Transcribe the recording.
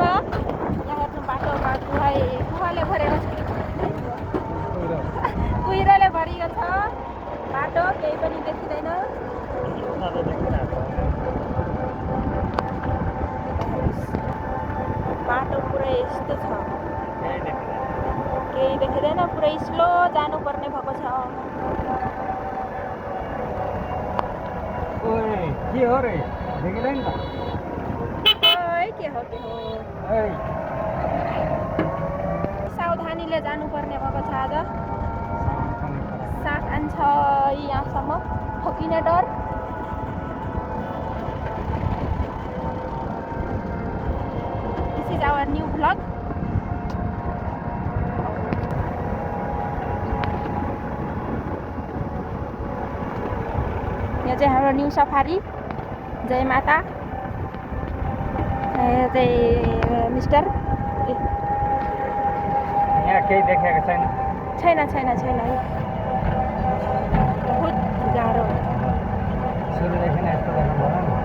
यहाँ हेर्नु बाटोमा कुवाले भरेको छ कुहिरोले भरिएको छ बाटो केही पनि देखिँदैन बाटो पुरै यस्तो छ केही देखिँदैन पुरै स्लो जानुपर्ने भएको छ के हो रे देखिँदैन त के हो सावधानीले जानुपर्ने भएको छ आज साथ आन्छ यहाँसम्म ठोकिने डर This is our new vlog यहाँ चाहिँ हाम्रो न्यू सफारी जय माता चाहिँ मिस्टर यहाँ केही देखेको छैन छैन बहुत गाह्रो सुरुदेखि नै यस्तो देख्नु भयो